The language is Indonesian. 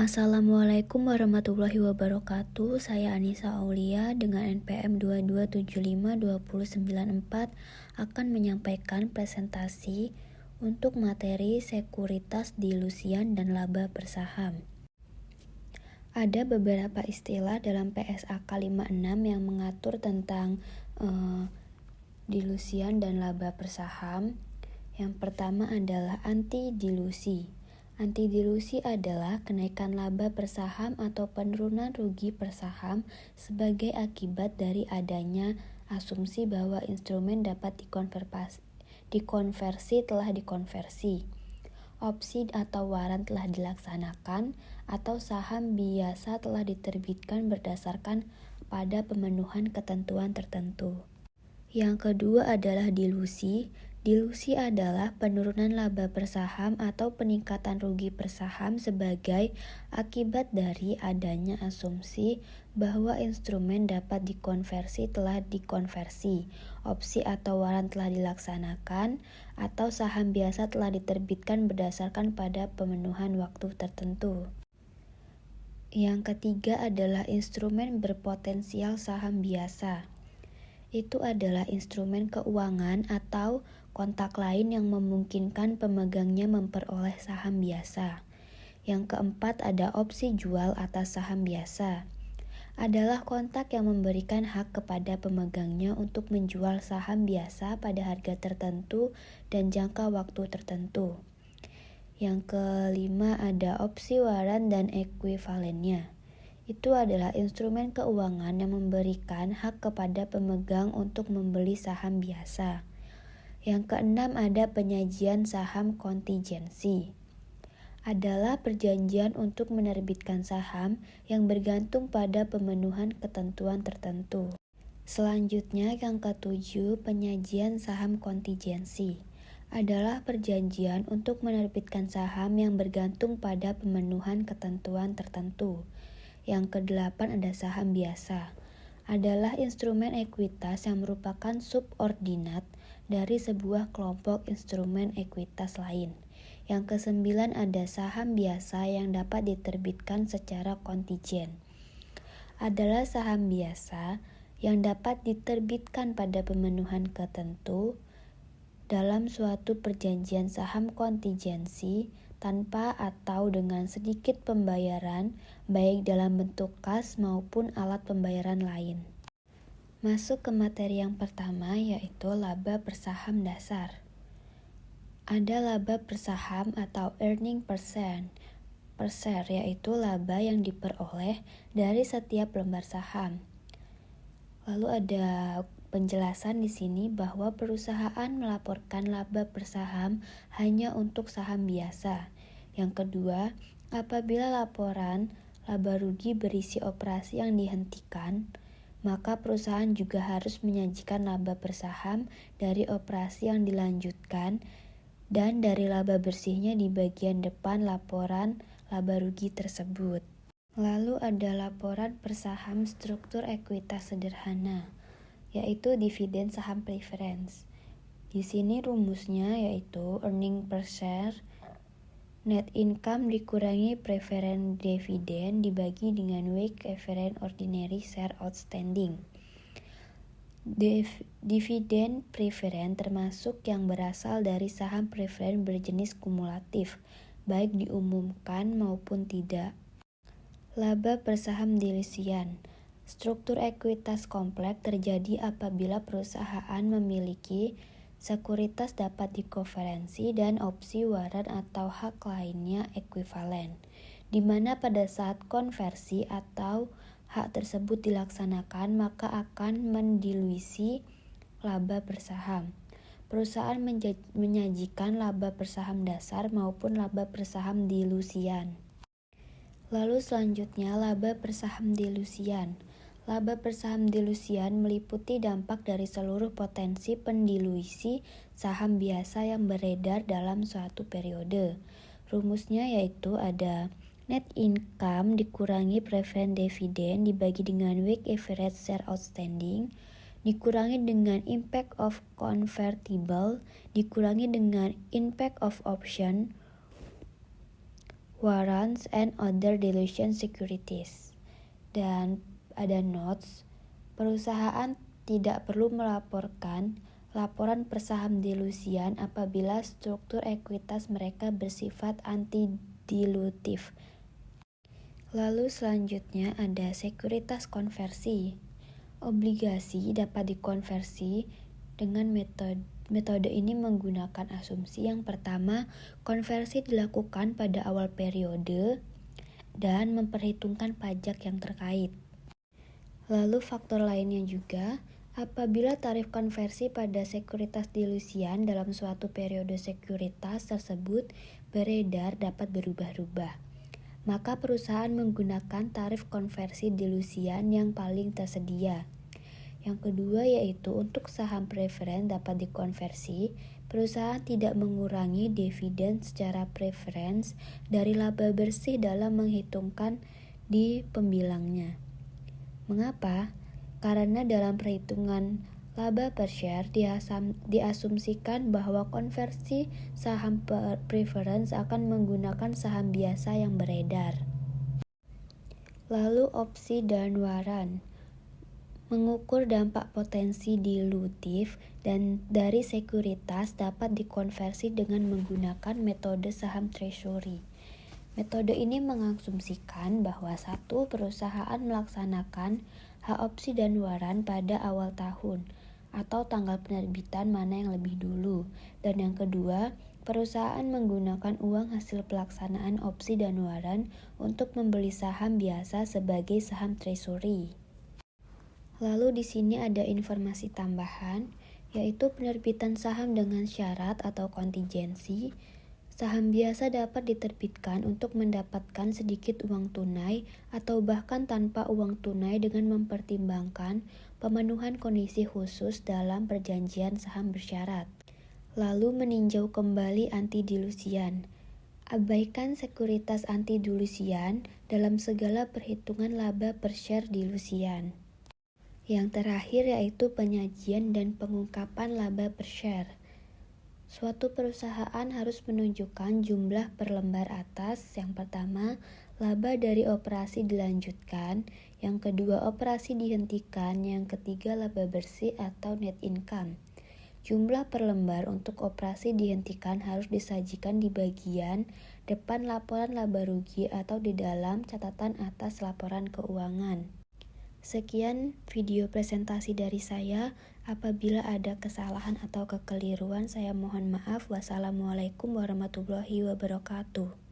Assalamualaikum warahmatullahi wabarakatuh. Saya Anissa Aulia dengan NPM 22752094 akan menyampaikan presentasi untuk materi sekuritas dilusian dan laba bersaham. Ada beberapa istilah dalam PSAK 56 yang mengatur tentang dilusian dan laba bersaham. Yang pertama adalah anti-dilusi. Anti-dilusi adalah kenaikan laba per saham atau penurunan rugi per saham sebagai akibat dari adanya asumsi bahwa instrumen dapat dikonversi telah dikonversi, opsi atau waran telah dilaksanakan, atau saham biasa telah diterbitkan berdasarkan pada pemenuhan ketentuan tertentu. Yang kedua adalah dilusi. Dilusi adalah penurunan laba per saham atau peningkatan rugi per saham sebagai akibat dari adanya asumsi bahwa instrumen dapat dikonversi telah dikonversi, opsi atau waran telah dilaksanakan, atau saham biasa telah diterbitkan berdasarkan pada pemenuhan waktu tertentu. Yang ketiga adalah instrumen berpotensial saham biasa. Itu adalah instrumen keuangan atau kontak lain yang memungkinkan pemegangnya memperoleh saham biasa. Yang keempat ada opsi jual atas saham biasa. Adalah kontak yang memberikan hak kepada pemegangnya untuk menjual saham biasa pada harga tertentu dan jangka waktu tertentu. Yang kelima ada opsi waran dan ekuivalennya. Itu adalah instrumen keuangan yang memberikan hak kepada pemegang untuk membeli saham biasa. Yang keenam ada penyajian saham kontingensi. Adalah perjanjian untuk menerbitkan saham yang bergantung pada pemenuhan ketentuan tertentu. Selanjutnya yang ketujuh, penyajian saham kontingensi. Adalah perjanjian untuk menerbitkan saham yang bergantung pada pemenuhan ketentuan tertentu. Yang kedelapan ada saham biasa. Adalah instrumen ekuitas yang merupakan subordinat dari sebuah kelompok instrumen ekuitas lain. Yang kesembilan ada saham biasa yang dapat diterbitkan secara kontingen. Adalah saham biasa yang dapat diterbitkan pada pemenuhan tertentu dalam suatu perjanjian saham kontingensi tanpa atau dengan sedikit pembayaran, baik dalam bentuk kas maupun alat pembayaran lain. Masuk ke materi yang pertama, yaitu laba per saham dasar. Ada laba per saham atau earning per share, yaitu laba yang diperoleh dari setiap lembar saham. Lalu ada penjelasan di sini bahwa perusahaan melaporkan laba per saham hanya untuk saham biasa. Yang kedua, apabila laporan laba rugi berisi operasi yang dihentikan, maka perusahaan juga harus menyajikan laba per saham dari operasi yang dilanjutkan dan dari laba bersihnya di bagian depan laporan laba rugi tersebut. Lalu ada laporan per saham struktur ekuitas sederhana, yaitu dividen saham preference. Di sini rumusnya yaitu earning per share, net income dikurangi preference dividen dibagi dengan weighted average ordinary share outstanding. Dividen preference termasuk yang berasal dari saham preference berjenis kumulatif, baik diumumkan maupun tidak. Laba per saham dilusian. Struktur ekuitas kompleks terjadi apabila perusahaan memiliki sekuritas dapat dikonversi dan opsi waran atau hak lainnya ekuivalen, di mana pada saat konversi atau hak tersebut dilaksanakan maka akan mendilusi laba per saham. Perusahaan menyajikan laba per saham dasar maupun laba per saham dilusian. Lalu selanjutnya laba per saham dilusian. Laba per saham dilusian meliputi dampak dari seluruh potensi pendilusi saham biasa yang beredar dalam suatu periode. Rumusnya yaitu ada net income dikurangi preference dividend dibagi dengan weighted average share outstanding, dikurangi dengan impact of convertible, dikurangi dengan impact of option, warrants, and other dilution securities. Dan ada notes, perusahaan tidak perlu melaporkan laporan persaham dilusian apabila struktur ekuitas mereka bersifat anti-dilutif. Lalu selanjutnya ada sekuritas konversi. Obligasi dapat dikonversi dengan metode ini menggunakan asumsi yang pertama, konversi dilakukan pada awal periode dan memperhitungkan pajak yang terkait. Lalu faktor lainnya juga, apabila tarif konversi pada sekuritas dilusian dalam suatu periode sekuritas tersebut beredar dapat berubah-ubah, maka perusahaan menggunakan tarif konversi dilusian yang paling tersedia. Yang kedua yaitu untuk saham preferen dapat dikonversi, perusahaan tidak mengurangi dividen secara preference dari laba bersih dalam menghitungkan di pembilangnya. Mengapa? Karena dalam perhitungan laba per share diasumsikan bahwa konversi saham preference akan menggunakan saham biasa yang beredar. Lalu opsi dan waran. Mengukur dampak potensi dilutif dan dari sekuritas dapat dikonversi dengan menggunakan metode saham treasury. Metode ini mengasumsikan bahwa satu perusahaan melaksanakan hak opsi dan waran pada awal tahun atau tanggal penerbitan mana yang lebih dulu, dan yang kedua, perusahaan menggunakan uang hasil pelaksanaan opsi dan waran untuk membeli saham biasa sebagai saham treasury. Lalu di sini ada informasi tambahan, yaitu penerbitan saham dengan syarat atau kontingensi. Saham biasa dapat diterbitkan untuk mendapatkan sedikit uang tunai atau bahkan tanpa uang tunai dengan mempertimbangkan pemenuhan kondisi khusus dalam perjanjian saham bersyarat. Lalu meninjau kembali anti-dilusian. Abaikan sekuritas anti-dilusian dalam segala perhitungan laba per share dilusian. Yang terakhir yaitu penyajian dan pengungkapan laba per share. Suatu perusahaan harus menunjukkan jumlah per lembar atas. Yang pertama, laba dari operasi dilanjutkan. Yang kedua, operasi dihentikan. Yang ketiga, laba bersih atau net income. Jumlah per lembar untuk operasi dihentikan harus disajikan di bagian depan laporan laba rugi atau di dalam catatan atas laporan keuangan. Sekian video presentasi dari saya. Apabila ada kesalahan atau kekeliruan, saya mohon maaf. Wassalamualaikum warahmatullahi wabarakatuh.